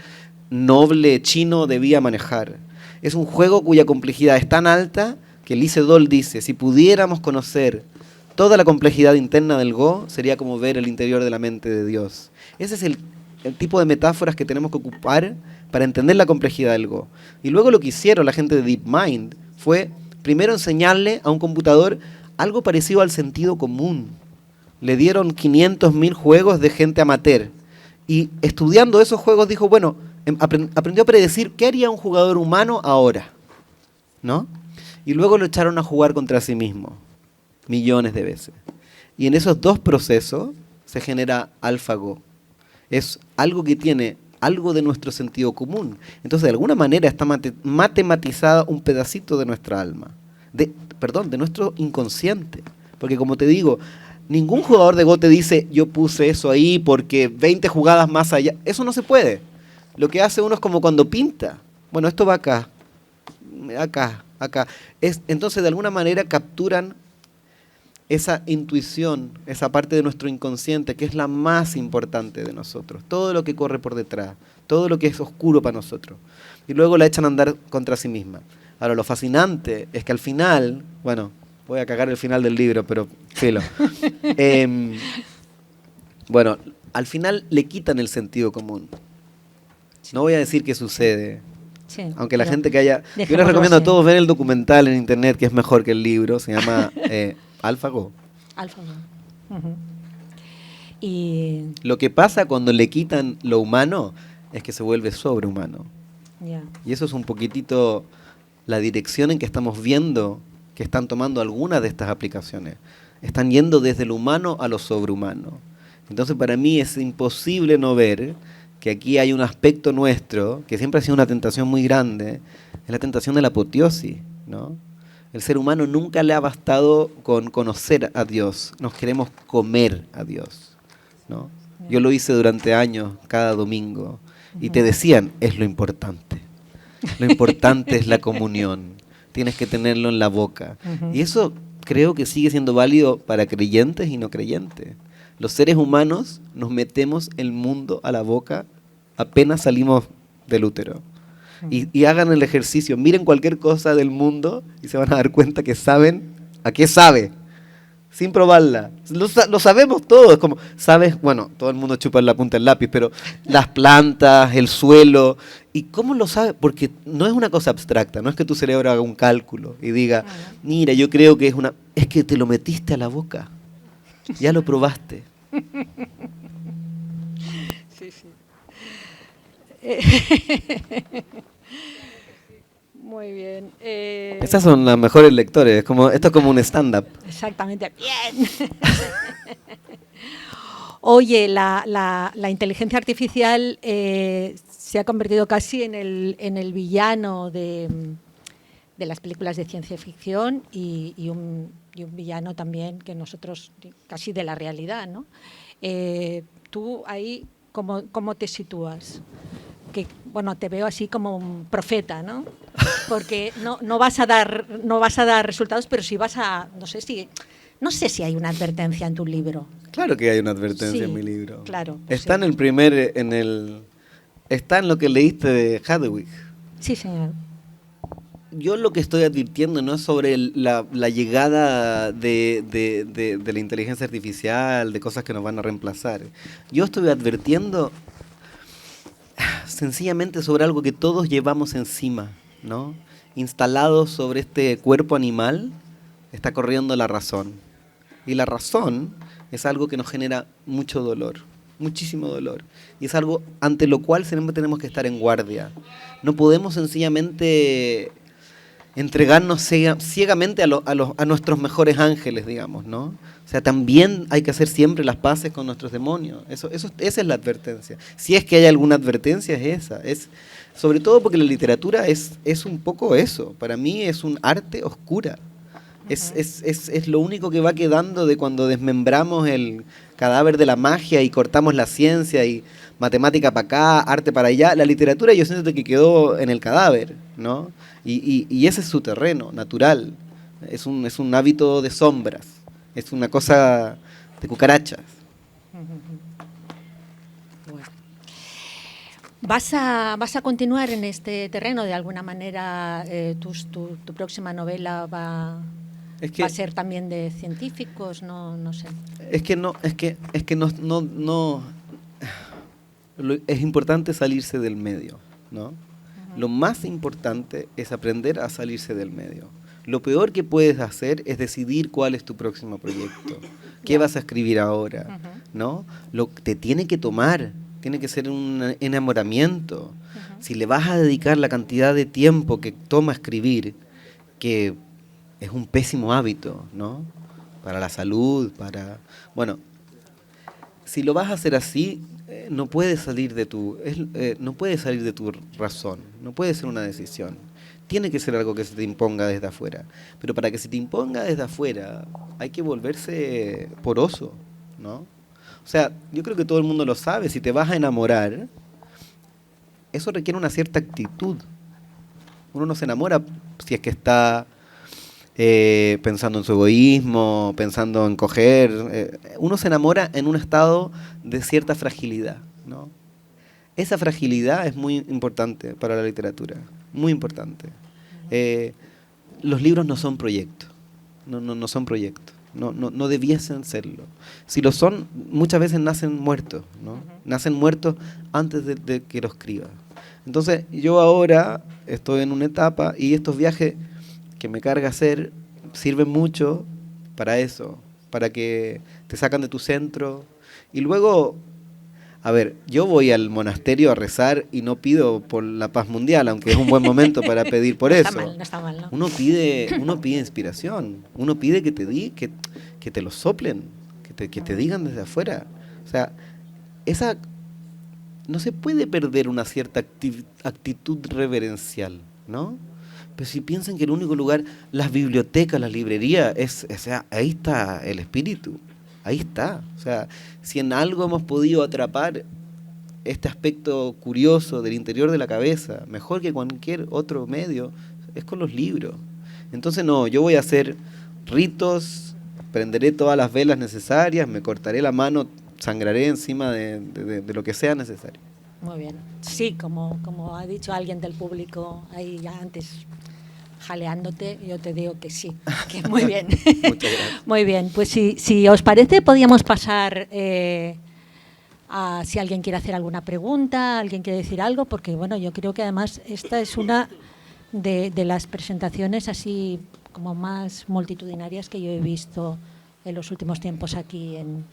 noble chino debía manejar. Es un juego cuya complejidad es tan alta que Lee Sedol dice, si pudiéramos conocer toda la complejidad interna del Go, sería como ver el interior de la mente de Dios. Ese es el tipo de metáforas que tenemos que ocupar para entender la complejidad del Go. Y luego lo que hicieron la gente de DeepMind fue primero enseñarle a un computador algo parecido al sentido común. Le dieron 500.000 juegos de gente amateur. Y estudiando esos juegos dijo, bueno, aprendió a predecir qué haría un jugador humano ahora, ¿no? Y luego lo echaron a jugar contra sí mismo, millones de veces. Y en esos 2 procesos se genera AlphaGo. Es algo que tiene algo de nuestro sentido común. Entonces, de alguna manera está matematizada un pedacito de nuestra alma. De nuestro inconsciente. Porque como te digo, ningún jugador de Go te dice, yo puse eso ahí porque 20 jugadas más allá. Eso no se puede. Lo que hace uno es como cuando pinta. Bueno, esto va acá, acá, acá. Entonces, de alguna manera capturan esa intuición, esa parte de nuestro inconsciente que es la más importante de nosotros. Todo lo que corre por detrás, todo lo que es oscuro para nosotros. Y luego la echan a andar contra sí misma. Ahora, lo fascinante es que al final, bueno, voy a cagar el final del libro, pero filo. Bueno, al final le quitan el sentido común. No voy a decir qué sucede. Sí, aunque la gente que haya... Yo les recomiendo a todos ver el documental en internet, que es mejor que el libro. Se llama AlphaGo. AlphaGo. Y lo que pasa cuando le quitan lo humano es que se vuelve sobrehumano. Yeah. Y eso es un poquitito la dirección en que estamos viendo que están tomando algunas de estas aplicaciones. Están yendo desde lo humano a lo sobrehumano. Entonces, para mí es imposible no ver que aquí hay un aspecto nuestro, que siempre ha sido una tentación muy grande, es la tentación de la apoteosis, ¿no? El ser humano nunca le ha bastado con conocer a Dios, nos queremos comer a Dios, ¿no? Yo lo hice durante años, cada domingo, y te decían, es lo importante es la comunión, tienes que tenerlo en la boca. Y eso creo que sigue siendo válido para creyentes y no creyentes. Los seres humanos nos metemos el mundo a la boca apenas salimos del útero. Y hagan el ejercicio, miren cualquier cosa del mundo y se van a dar cuenta que saben a qué sabe, sin probarla. Lo sabemos todos, como, sabes, bueno, todo el mundo chupa en la punta del lápiz, pero las plantas, el suelo, ¿y cómo lo sabe? Porque no es una cosa abstracta, no es que tu cerebro haga un cálculo y diga, mira, yo creo que es que te lo metiste a la boca, ya lo probaste. Sí, sí. Muy bien. Estas son las mejores lectores, esto es como un stand-up. Exactamente. Bien. Oye, la inteligencia artificial se ha convertido casi en el villano de las películas de ciencia ficción y un villano también que nosotros, casi de la realidad, ¿no? Tú ahí, ¿cómo te sitúas? Que, bueno, te veo así como un profeta, ¿no? Porque no vas a dar resultados, pero sí vas a, no sé si hay una advertencia en tu libro. Claro que hay una advertencia en mi libro. Claro. Está está en lo que leíste de Hadwick. Sí, señor. Yo lo que estoy advirtiendo no es sobre la llegada de la inteligencia artificial, de cosas que nos van a reemplazar. Yo estoy advirtiendo sencillamente sobre algo que todos llevamos encima, ¿no? Instalado sobre este cuerpo animal está corriendo la razón. Y la razón es algo que nos genera mucho dolor, muchísimo dolor. Y es algo ante lo cual siempre tenemos que estar en guardia. No podemos sencillamente entregarnos ciegamente a nuestros mejores ángeles, digamos, ¿no? sea, también hay que hacer siempre las paces con nuestros demonios. Esa es la advertencia. Si es que hay alguna advertencia, es esa. Sobre todo porque la literatura es un poco eso. Para mí es un arte oscura. Es lo único que va quedando de cuando desmembramos el cadáver de la magia y cortamos la ciencia y matemática para acá, arte para allá. La literatura yo siento que quedó en el cadáver, ¿no? Y ese es su terreno natural. Es un hábito de sombras. Es una cosa de cucarachas. Bueno. ¿Vas a continuar en este terreno de alguna manera? Tu próxima novela va a ser también de científicos, no sé. Es que no es importante salirse del medio, ¿no? Lo más importante es aprender a salirse del medio. Lo peor que puedes hacer es decidir cuál es tu próximo proyecto, qué vas a escribir ahora, ¿no? Te tiene que tomar, tiene que ser un enamoramiento. Si le vas a dedicar la cantidad de tiempo que toma escribir, que es un pésimo hábito, ¿no? Para la salud, bueno, si lo vas a hacer así, no puedes salir de tu razón, no puede ser una decisión. Tiene que ser algo que se te imponga desde afuera. Pero para que se te imponga desde afuera, hay que volverse poroso, ¿no? O sea, yo creo que todo el mundo lo sabe. Si te vas a enamorar, eso requiere una cierta actitud. Uno no se enamora si es que está pensando en su egoísmo, pensando en coger. Uno se enamora en un estado de cierta fragilidad, ¿no? Esa fragilidad es muy importante para la literatura, muy importante. Los libros no son proyectos, no son proyectos, no debiesen serlo. Si lo son, muchas veces nacen muertos, ¿no? Nacen muertos antes de que lo escribas. Entonces, yo ahora estoy en una etapa y estos viajes que me carga hacer sirven mucho para eso, para que te sacan de tu centro. Y luego, a ver, yo voy al monasterio a rezar y no pido por la paz mundial, aunque es un buen momento para pedir por eso. No está mal, ¿no? Uno pide inspiración, uno pide que te lo soplen, que te digan desde afuera. O sea, no se puede perder una cierta actitud reverencial, ¿no? Pero si piensan que el único lugar, las bibliotecas, las librerías, o sea, ahí está el espíritu, ahí está. O sea, si en algo hemos podido atrapar este aspecto curioso del interior de la cabeza, mejor que cualquier otro medio, es con los libros. Entonces no, yo voy a hacer ritos, prenderé todas las velas necesarias, me cortaré la mano, sangraré encima de lo que sea necesario. Muy bien. Sí, como ha dicho alguien del público ahí ya antes, jaleándote, yo te digo que sí, que muy bien. Muchas gracias. Muy bien, pues si os parece, podríamos pasar a si alguien quiere hacer alguna pregunta, alguien quiere decir algo, porque bueno, yo creo que además esta es una de las presentaciones así como más multitudinarias que yo he visto en los últimos tiempos aquí en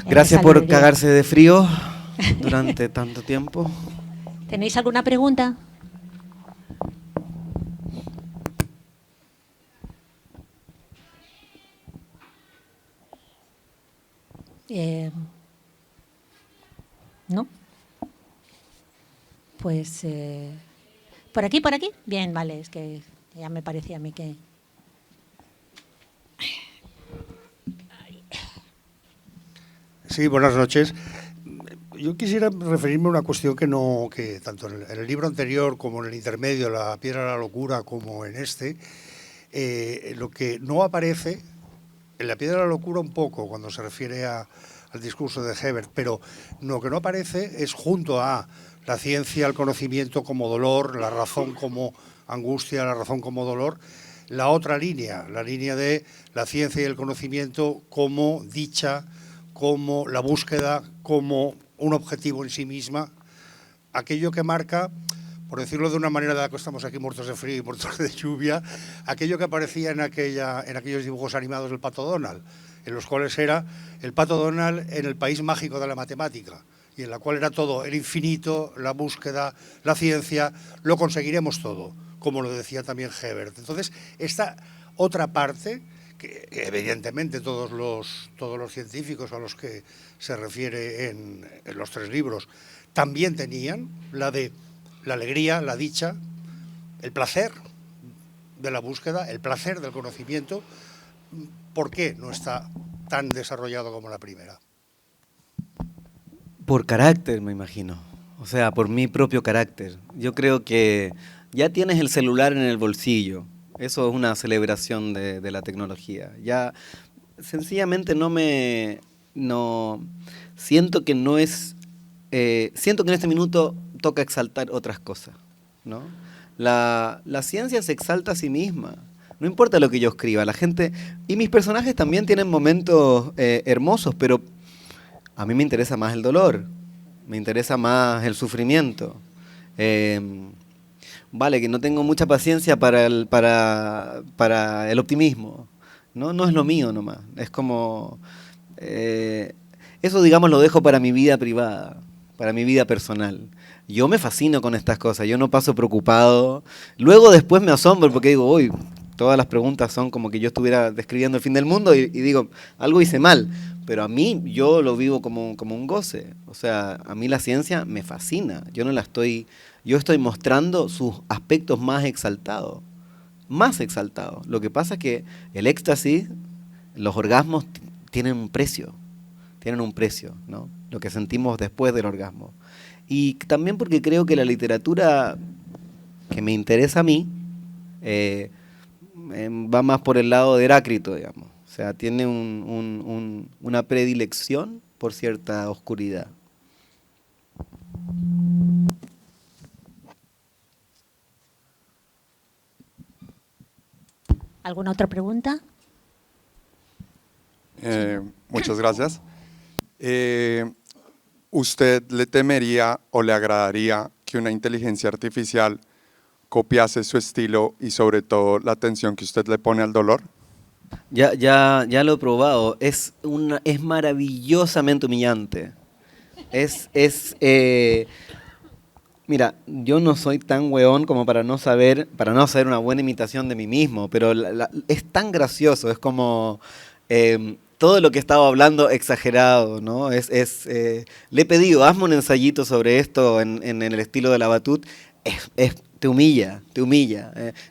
Gracias esta por librería. cagarse de frío durante tanto tiempo. ¿Tenéis alguna pregunta? ¿No? Pues por aquí. Bien, vale, es que ya me parecía a mí que... Sí, buenas noches. Yo quisiera referirme a una cuestión que tanto en el libro anterior como en el intermedio, La piedra de la locura, como en este, lo que no aparece, en La piedra de la locura un poco, cuando se refiere al discurso de Hebert, pero lo que no aparece es junto a la ciencia, el conocimiento como dolor, la razón como angustia, la razón como dolor, la otra línea, la línea de la ciencia y el conocimiento como dicha, como la búsqueda, como un objetivo en sí misma, aquello que marca, por decirlo de una manera, de la que estamos aquí muertos de frío y muertos de lluvia, aquello que aparecía en aquellos dibujos animados del Pato Donald, en los cuales era el Pato Donald en el país mágico de la matemática, y en la cual era todo el infinito, la búsqueda, la ciencia, lo conseguiremos todo, como lo decía también Hebert. Entonces, esta otra parte que evidentemente todos los científicos a los que se refiere en los 3 libros también tenían, la de la alegría, la dicha, el placer de la búsqueda, el placer del conocimiento. ¿Por qué no está tan desarrollado como la primera? Por carácter, me imagino. O sea, por mi propio carácter. Yo creo que ya tienes el celular en el bolsillo. Eso es una celebración de la tecnología. Ya sencillamente siento que no es, siento que en este minuto toca exaltar otras cosas, ¿no? La ciencia se exalta a sí misma. No importa lo que yo escriba, la gente, y mis personajes también tienen momentos hermosos, pero a mí me interesa más el dolor, me interesa más el sufrimiento. Vale, que no tengo mucha paciencia para el optimismo. No es lo mío nomás. Es como... eso, digamos, lo dejo para mi vida privada, para mi vida personal. Yo me fascino con estas cosas, yo no paso preocupado. Luego después me asombro porque digo, uy, todas las preguntas son como que yo estuviera describiendo el fin del mundo y digo, algo hice mal. Pero a mí, yo lo vivo como un goce. O sea, a mí la ciencia me fascina. Yo estoy mostrando sus aspectos más exaltados. Más exaltados. Lo que pasa es que el éxtasis, los orgasmos tienen un precio. Tienen un precio, ¿no? Lo que sentimos después del orgasmo. Y también porque creo que la literatura que me interesa a mí va más por el lado de Heráclito, digamos. O sea, tiene una predilección por cierta oscuridad. ¿Alguna otra pregunta? Muchas gracias. ¿Usted le temería o le agradaría que una inteligencia artificial copiase su estilo y sobre todo la atención que usted le pone al dolor? Ya lo he probado. Es maravillosamente humillante. Mira, yo no soy tan weón como para no hacer una buena imitación de mí mismo, pero es tan gracioso, es como todo lo que estaba hablando exagerado, ¿no? Le he pedido, hazme un ensayito sobre esto en el estilo de la Batut, te humilla.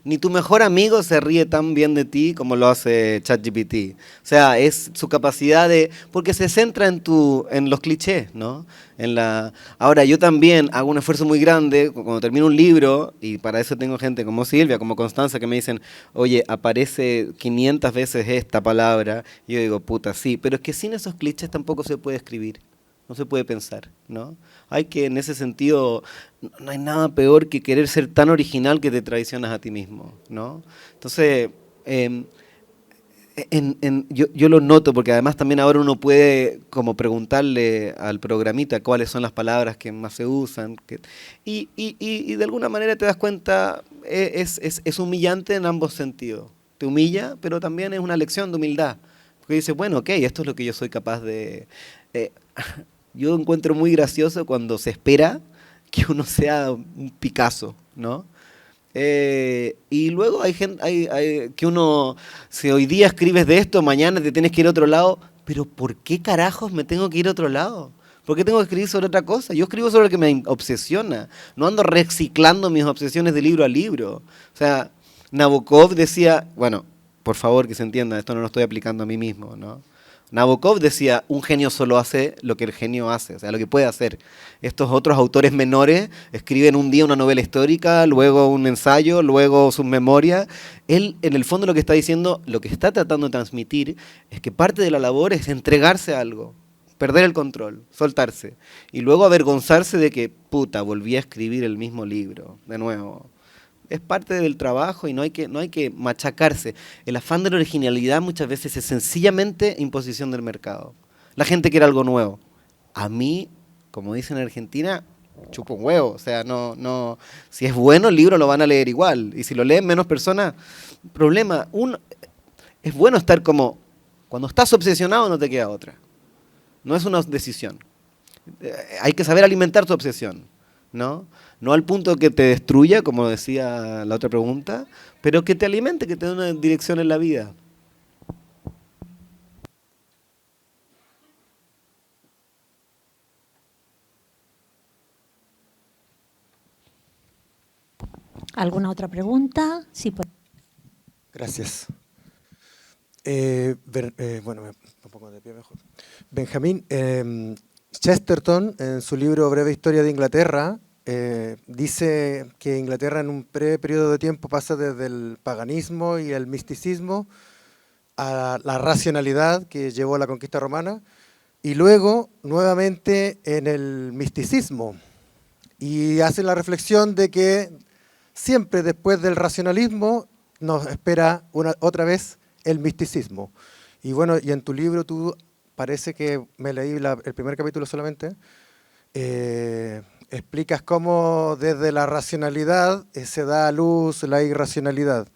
Ni tu mejor amigo se ríe tan bien de ti como lo hace ChatGPT. O sea, es su capacidad porque se centra en los clichés, ¿no? Ahora, yo también hago un esfuerzo muy grande cuando termino un libro, y para eso tengo gente como Silvia, como Constanza, que me dicen, oye, aparece 500 veces esta palabra, y yo digo, puta, sí, pero es que sin esos clichés tampoco se puede escribir. No se puede pensar, ¿no? Hay que, en ese sentido, no hay nada peor que querer ser tan original que te traicionas a ti mismo, ¿no? Entonces, yo lo noto, porque además también ahora uno puede como preguntarle al programita cuáles son las palabras que más se usan, y de alguna manera te das cuenta, es humillante en ambos sentidos. Te humilla, pero también es una lección de humildad, porque dices, bueno, ok, esto es lo que yo soy capaz de... Yo encuentro muy gracioso cuando se espera que uno sea un Picasso, ¿no? Y luego hay gente que uno, si hoy día escribes de esto, mañana te tienes que ir a otro lado, pero ¿por qué carajos me tengo que ir a otro lado? ¿Por qué tengo que escribir sobre otra cosa? Yo escribo sobre lo que me obsesiona, no ando reciclando mis obsesiones de libro a libro. O sea, Nabokov decía, bueno, por favor que se entienda, esto no lo estoy aplicando a mí mismo, ¿no? Nabokov decía, un genio solo hace lo que el genio hace, o sea, lo que puede hacer. Estos otros autores menores escriben un día una novela histórica, luego un ensayo, luego sus memorias. Él, en el fondo, lo que está diciendo, lo que está tratando de transmitir, es que parte de la labor es entregarse a algo, perder el control, soltarse, y luego avergonzarse de que, puta, volví a escribir el mismo libro, de nuevo. Es parte del trabajo y no hay que machacarse. El afán de la originalidad muchas veces es sencillamente imposición del mercado. La gente quiere algo nuevo. A mí, como dicen en Argentina, chupo un huevo. O sea, no. Si es bueno, el libro lo van a leer igual. Y si lo leen menos personas, problema. Es bueno estar como, cuando estás obsesionado no te queda otra. No es una decisión. Hay que saber alimentar tu obsesión, ¿no? No al punto que te destruya, como decía la otra pregunta, pero que te alimente, que te dé una dirección en la vida. ¿Alguna otra pregunta? Sí, Gracias. Bueno, me pongo de pie mejor. Benjamín, Chesterton, en su libro Breve Historia de Inglaterra, dice que Inglaterra en un breve periodo de tiempo pasa desde el paganismo y el misticismo a la racionalidad que llevó a la conquista romana, y luego nuevamente en el misticismo. Y hace la reflexión de que siempre después del racionalismo nos espera otra vez el misticismo. Y bueno, y en tu libro tú, parece que me leí el primer capítulo solamente, explicas cómo desde la racionalidad se da a luz la irracionalidad.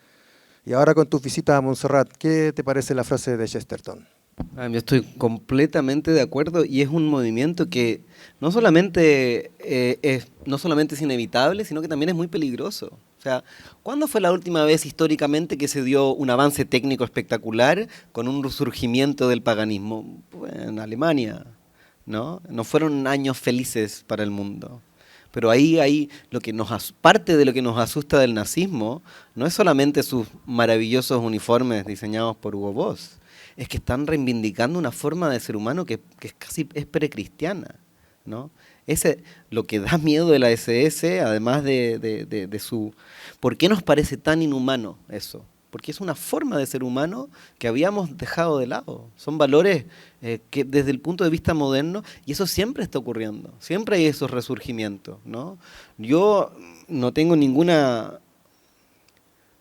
Y ahora con tus visitas a Montserrat, ¿qué te parece la frase de Chesterton? Yo estoy completamente de acuerdo, y es un movimiento que no solamente es inevitable, sino que también es muy peligroso. O sea, ¿cuándo fue la última vez históricamente que se dio un avance técnico espectacular con un resurgimiento del paganismo? Pues en Alemania, ¿no? No fueron años felices para el mundo. Pero ahí parte de lo que nos asusta del nazismo no es solamente sus maravillosos uniformes diseñados por Hugo Boss, es que están reivindicando una forma de ser humano que es precristiana, ¿no? Lo que da miedo de la SS, además de su... ¿Por qué nos parece tan inhumano eso? Porque es una forma de ser humano que habíamos dejado de lado. Son valores que desde el punto de vista moderno, y eso siempre está ocurriendo, siempre hay esos resurgimientos, ¿no? Yo no tengo ninguna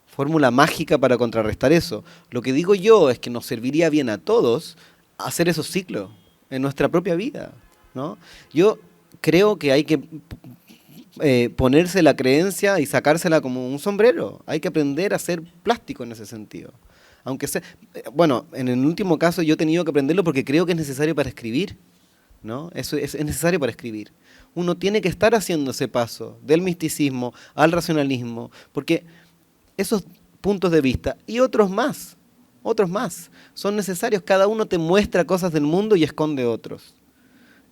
fórmula mágica para contrarrestar eso. Lo que digo yo es que nos serviría bien a todos hacer esos ciclos en nuestra propia vida, ¿no? Yo creo que hay que ponerse la creencia y sacársela como un sombrero. Hay que aprender a ser plástico en ese sentido. Aunque sea, bueno, en el último caso yo he tenido que aprenderlo porque creo que es necesario para escribir, ¿no? Eso es necesario para escribir. Uno tiene que estar haciendo ese paso del misticismo al racionalismo, porque esos puntos de vista y otros más son necesarios. Cada uno te muestra cosas del mundo y esconde otros.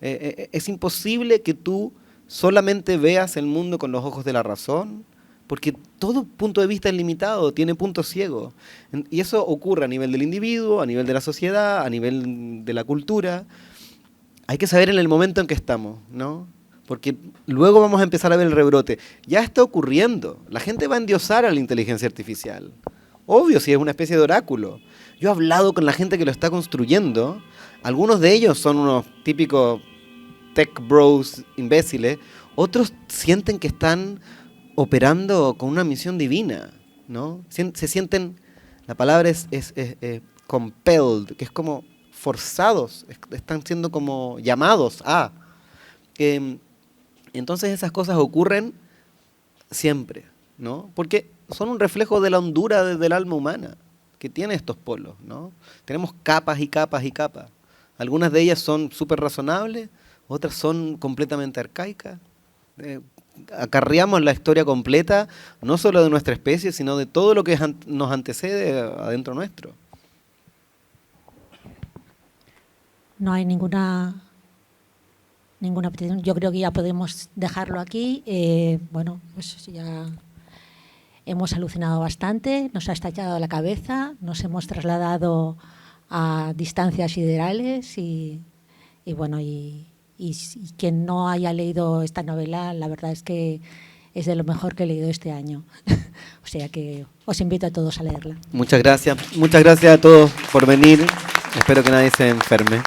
Es imposible que tú solamente veas el mundo con los ojos de la razón, porque todo punto de vista es limitado, tiene puntos ciegos. Y eso ocurre a nivel del individuo, a nivel de la sociedad, a nivel de la cultura. Hay que saber en el momento en que estamos, ¿no? Porque luego vamos a empezar a ver el rebrote. Ya está ocurriendo. La gente va a endiosar a la inteligencia artificial. Obvio, si es una especie de oráculo. Yo he hablado con la gente que lo está construyendo. Algunos de ellos son unos típicos tech bros imbéciles. Otros sienten que están operando con una misión divina, ¿no? Se sienten, la palabra es compelled, que es como forzados, están siendo como llamados a... Entonces esas cosas ocurren siempre, ¿no? Porque son un reflejo de la hondura del alma humana que tiene estos polos, ¿no? Tenemos capas y capas y capas. Algunas de ellas son súper razonables, otras son completamente arcaicas. Acarreamos la historia completa, no solo de nuestra especie, sino de todo lo que nos antecede adentro nuestro. No hay ninguna petición. Yo creo que ya podemos dejarlo aquí. Bueno, pues ya hemos alucinado bastante, nos ha estallado la cabeza, nos hemos trasladado a distancias siderales y bueno, y quien no haya leído esta novela, la verdad es que es de lo mejor que he leído este año. O sea que os invito a todos a leerla. Muchas gracias a todos por venir. Espero que nadie se enferme.